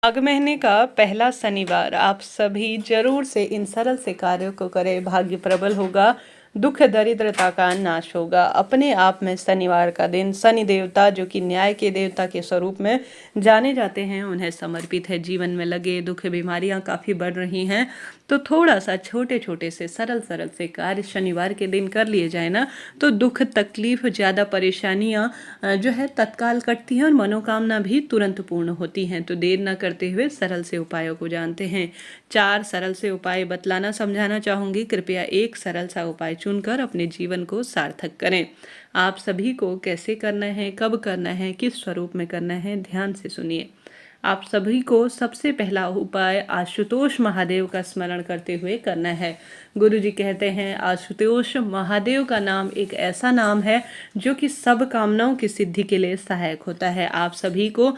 माघ महीने का पहला शनिवार आप सभी जरूर से इन सरल से कार्यों को करें। भाग्य प्रबल होगा, दुख दरिद्रता का नाश होगा। अपने आप में शनिवार का दिन शनि देवता जो कि न्याय के देवता के स्वरूप में जाने जाते हैं, उन्हें समर्पित है। जीवन में लगे दुख बीमारियां काफ़ी बढ़ रही हैं, तो थोड़ा सा छोटे छोटे से सरल सरल से कार्य शनिवार के दिन कर लिए जाए ना, तो दुख तकलीफ ज़्यादा परेशानियां जो है तत्काल कटती हैं और मनोकामना भी तुरंत पूर्ण होती हैं। तो देर न करते हुए सरल से उपायों को जानते हैं। 4 सरल से उपाय बतलाना समझाना चाहूँगी। कृपया एक सरल सा उपाय चुनकर अपने जीवन को सार्थक करें। आप सभी को कैसे करना है, कब करना है, किस स्वरूप में करना है, ध्यान से सुनिए। आप सभी को सबसे पहला उपाय आशुतोष महादेव का स्मरण करते हुए करना है। गुरु जी कहते हैं आशुतोष महादेव का नाम एक ऐसा नाम है जो कि सब कामनाओं की सिद्धि के लिए सहायक होता है। आप सभी को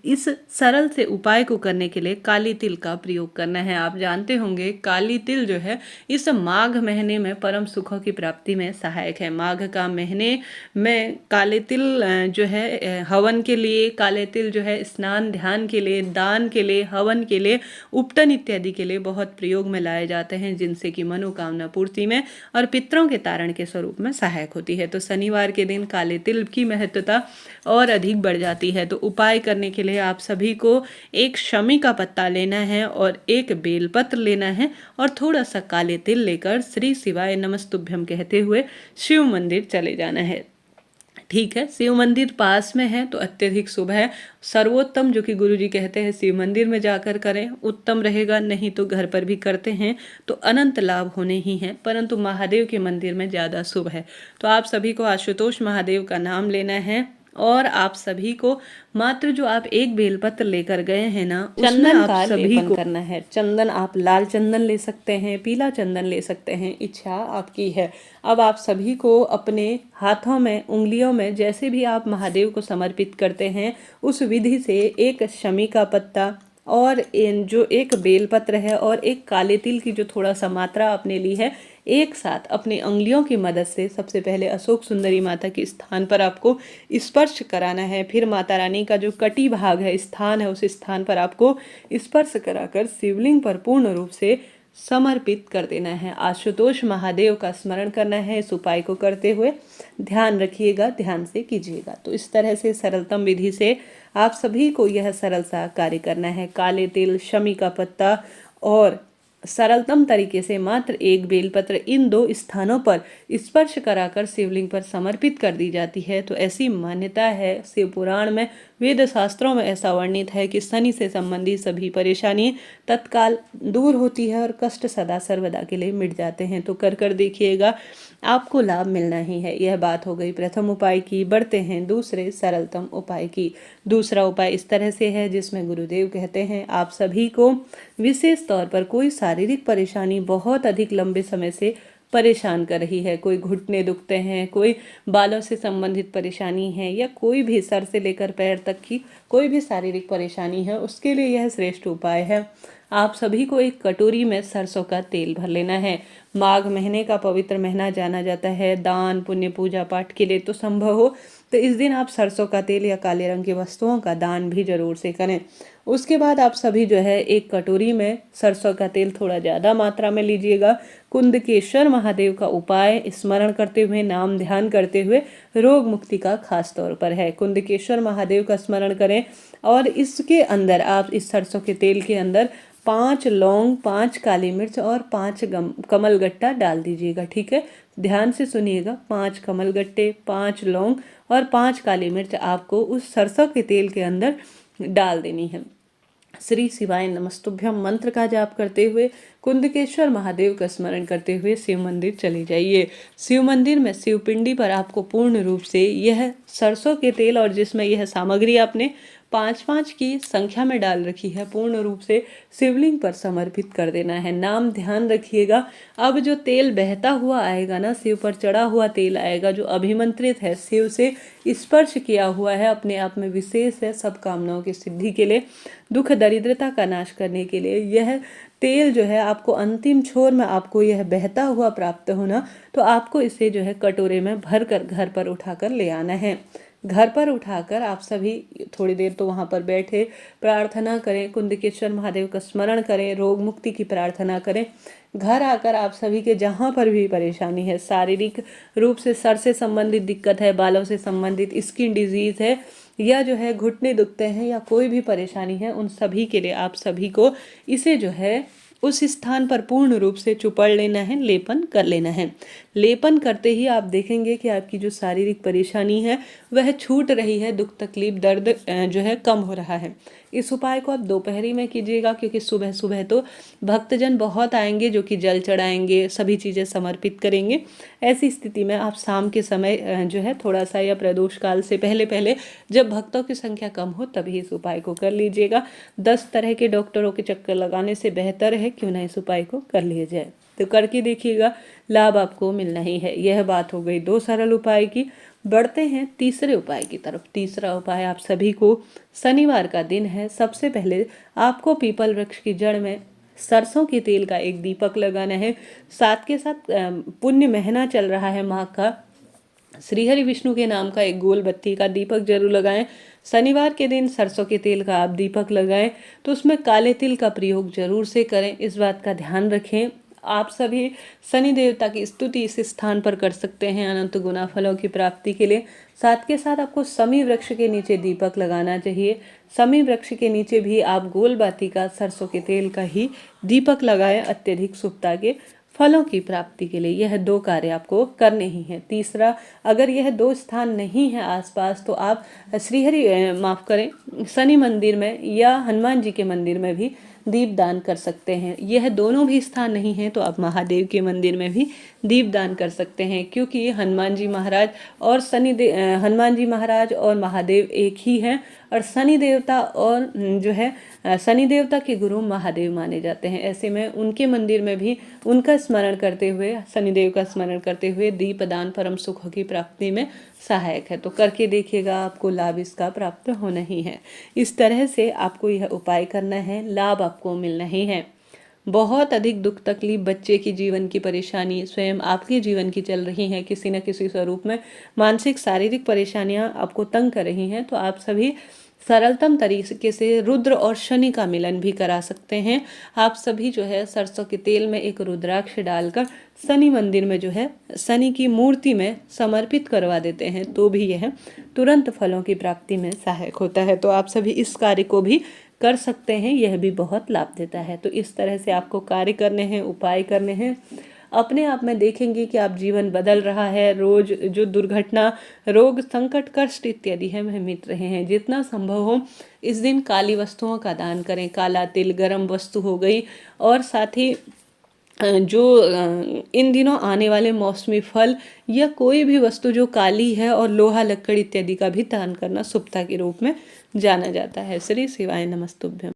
इस सरल से उपाय को करने के लिए काली तिल का प्रयोग करना है। आप जानते होंगे काली तिल जो है इस माघ महीने में परम सुखों की प्राप्ति में सहायक है। माघ का महीने में काले तिल जो है हवन के लिए, काले तिल जो है स्नान ध्यान के लिए, दान के लिए, हवन के लिए, उपटन इत्यादि के लिए बहुत प्रयोग में लाए जाते हैं, जिनसे कि मनोकामना पूर्ति में और पितरों के तारण के स्वरूप में सहायक होती है। तो शनिवार के दिन काले तिल की महत्वता और अधिक बढ़ जाती है। तो उपाय करने के लिए आप सभी को एक शमी का पत्ता लेना है और एक बेलपत्र लेना है और थोड़ा सा काले तिल लेकर श्री शिवाय नमस्तुभ्यम कहते हुए शिव मंदिर चले जाना है। ठीक है, शिव मंदिर पास में है तो अत्यधिक शुभ है। सर्वोत्तम जो कि गुरु जी कहते हैं शिव मंदिर में जाकर करें, उत्तम रहेगा। नहीं तो घर पर भी करते हैं तो अनंत लाभ होने ही हैं, परंतु महादेव के मंदिर में ज़्यादा शुभ है। तो आप सभी को आशुतोष महादेव का नाम लेना है और आप सभी को मात्र जो आप एक बेलपत्र लेकर गए हैं ना, उसमें आप सभी को करना है। चंदन आप लाल चंदन ले सकते हैं, पीला चंदन ले सकते हैं, इच्छा आपकी है। अब आप सभी को अपने हाथों में, उंगलियों में, जैसे भी आप महादेव को समर्पित करते हैं उस विधि से एक शमी का पत्ता और जो एक बेलपत्र है और एक काले तिल की जो थोड़ा सा मात्रा आपने ली है, एक साथ अपनी उंगलियों की मदद से सबसे पहले अशोक सुंदरी माता के स्थान पर आपको स्पर्श कराना है। फिर माता रानी का जो कटी भाग है, स्थान है, उस स्थान पर आपको स्पर्श कराकर शिवलिंग पर पूर्ण रूप से समर्पित कर देना है। आशुतोष महादेव का स्मरण करना है। इस उपाय को करते हुए ध्यान रखिएगा, ध्यान से कीजिएगा। तो इस तरह से सरलतम विधि से आप सभी को यह सरल सा कार्य करना है। काले तिल, शमी का पत्ता और सरलतम तरीके से मात्र एक बेलपत्र इन 2 स्थानों पर स्पर्श कराकर शिवलिंग पर समर्पित कर दी जाती है। तो ऐसी मान्यता है, शिव पुराण में, वेद शास्त्रों में ऐसा वर्णित है कि शनि से संबंधित सभी परेशानी तत्काल दूर होती है और कष्ट सदा सर्वदा के लिए मिट जाते हैं। तो कर कर देखिएगा, आपको लाभ मिलना ही है। यह बात हो गई प्रथम उपाय की। बढ़ते हैं दूसरे सरलतम उपाय की। दूसरा उपाय इस तरह से है जिसमें गुरुदेव कहते हैं आप सभी को विशेष तौर पर कोई शारीरिक परेशानी बहुत अधिक लंबे समय से परेशान कर रही है, कोई घुटने दुखते हैं, कोई बालों से संबंधित परेशानी है, या कोई भी सर से लेकर पैर तक की कोई भी शारीरिक परेशानी है, उसके लिए यह श्रेष्ठ उपाय है। आप सभी को एक कटोरी में सरसों का तेल भर लेना है। माघ महीने का पवित्र महीना जाना जाता है दान पुण्य पूजा पाठ के लिए, तो संभव हो तो इस दिन आप सरसों का तेल या काले रंग की वस्तुओं का दान भी जरूर से करें। उसके बाद आप सभी जो है एक कटोरी में सरसों का तेल थोड़ा ज़्यादा मात्रा में लीजिएगा। कुंदकेश्वर महादेव का उपाय स्मरण करते हुए, नाम ध्यान करते हुए रोग मुक्ति का खास तौर पर है। कुंदकेश्वर महादेव का स्मरण करें और इसके अंदर आप इस सरसों के तेल के अंदर 5 लौंग, 5 काली मिर्च और 5 कमलगट्टा डाल दीजिएगा। ठीक है, ध्यान से सुनिएगा। 5 कमलगट्टे, 5 लौंग और 5 काली मिर्च आपको उस सरसों के तेल के अंदर डाल देनी है। श्री शिवाय नमस्तुभ्यम मंत्र का जाप करते हुए कुंदकेश्वर महादेव का स्मरण करते हुए शिव मंदिर चले जाइए। शिव मंदिर में शिव पिंडी पर आपको पूर्ण रूप से यह सरसों के तेल और जिसमें यह सामग्री आपने 5-5 की संख्या में डाल रखी है, पूर्ण रूप से शिवलिंग पर समर्पित कर देना है। नाम ध्यान रखिएगा। अब जो तेल बहता हुआ आएगा ना, शिव पर चढ़ा हुआ तेल आएगा जो अभिमंत्रित है, शिव से स्पर्श किया हुआ है, अपने आप में विशेष है, सब कामनाओं की सिद्धि के लिए, दुख दरिद्रता का नाश करने के लिए यह तेल जो है आपको अंतिम छोर में आपको यह बहता हुआ प्राप्त होना, तो आपको इसे जो है कटोरे में भर कर घर पर उठाकर ले आना है। घर पर उठाकर आप सभी थोड़ी देर तो वहाँ पर बैठे प्रार्थना करें, कुंदकेश्वर महादेव का स्मरण करें, रोग मुक्ति की प्रार्थना करें। घर आकर आप सभी के जहाँ पर भी परेशानी है, शारीरिक रूप से सर से संबंधित दिक्कत है, बालों से संबंधित स्किन डिजीज़ है, या जो है घुटने दुखते हैं, या कोई भी परेशानी है, उन सभी के लिए आप सभी को इसे जो है उस स्थान पर पूर्ण रूप से चुपड़ लेना है, लेपन कर लेना है। लेपन करते ही आप देखेंगे कि आपकी जो शारीरिक परेशानी है वह छूट रही है, दुख तकलीफ दर्द जो है कम हो रहा है। इस उपाय को आप दोपहरी में कीजिएगा, क्योंकि सुबह सुबह तो भक्तजन बहुत आएंगे जो कि जल चढ़ाएंगे, सभी चीज़ें समर्पित करेंगे। ऐसी स्थिति में आप शाम के समय जो है थोड़ा सा, या प्रदोष काल से पहले पहले जब भक्तों की संख्या कम हो तभी इस उपाय को कर लीजिएगा। 10 तरह के डॉक्टरों के चक्कर लगाने से बेहतर है क्यों ना इस उपाय को कर लिया जाए। तो करके देखिएगा, लाभ आपको मिलना ही है। यह बात हो गई 2 सरल उपाय की। बढ़ते हैं तीसरे उपाय की तरफ। तीसरा उपाय आप सभी को, शनिवार का दिन है, सबसे पहले आपको पीपल वृक्ष की जड़ में सरसों के तेल का एक दीपक लगाना है। साथ के साथ पुण्य महीना चल रहा है माघ का, श्रीहरि विष्णु के नाम का एक गोल बत्ती का दीपक जरूर लगाएं। शनिवार के दिन सरसों के तेल का आप दीपक लगाएं तो उसमें काले तिल का प्रयोग जरूर से करें, इस बात का ध्यान रखें। आप सभी शनि देवता की स्तुति इस स्थान पर कर सकते हैं अनंत गुना फलों की प्राप्ति के लिए। साथ के साथ आपको समी वृक्ष के नीचे दीपक लगाना चाहिए। समी वृक्ष के नीचे भी आप गोल बाती का सरसों के तेल का ही दीपक लगाएं, अत्यधिक शुभता के फलों की प्राप्ति के लिए। यह 2 कार्य आपको करने ही हैं। तीसरा, अगर यह 2 स्थान नहीं है आसपास तो आप माफ़ करें, शनि मंदिर में या हनुमान जी के मंदिर में भी दीपदान कर सकते हैं। यह दोनों भी स्थान नहीं है तो आप महादेव के मंदिर में भी दीपदान कर सकते हैं, क्योंकि हनुमान जी महाराज और हनुमान जी महाराज और महादेव एक ही हैं, और शनि देवता और जो है शनि देवता के गुरु महादेव माने जाते हैं। ऐसे में उनके मंदिर में भी उनका स्मरण करते हुए, शनिदेव का स्मरण करते हुए दीपदान परम सुख की प्राप्ति में सहायक है। तो करके देखिएगा, आपको लाभ इसका प्राप्त होना ही है। इस तरह से आपको यह उपाय करना है, लाभ आपको मिलना ही है। बहुत अधिक दुख तकलीफ, बच्चे की जीवन की परेशानी, स्वयं आपके जीवन की चल रही हैं, किसी न किसी स्वरूप में मानसिक शारीरिक परेशानियां आपको तंग कर रही हैं, तो आप सभी सरलतम तरीके से रुद्र और शनि का मिलन भी करा सकते हैं। आप सभी जो है सरसों के तेल में एक रुद्राक्ष डालकर शनि मंदिर में जो है शनि की मूर्ति में समर्पित करवा देते हैं तो भी यह तुरंत फलों की प्राप्ति में सहायक होता है। तो आप सभी इस कार्य को भी कर सकते हैं, यह भी बहुत लाभ देता है। तो इस तरह से आपको कार्य करने हैं, उपाय करने हैं। अपने आप में देखेंगे कि आप जीवन बदल रहा है। रोज जो दुर्घटना, रोग, संकट, कष्ट इत्यादि है वह मिट रहे हैं। जितना संभव हो इस दिन काली वस्तुओं का दान करें। काला तिल, गर्म वस्तु हो गई, और साथ ही जो इन दिनों आने वाले मौसमी फल या कोई भी वस्तु जो काली है, और लोहा, लक्कड़ इत्यादि का भी दान करना शुभता के रूप में जाना जाता है। श्री शिवाय नमस्तुभ्यम।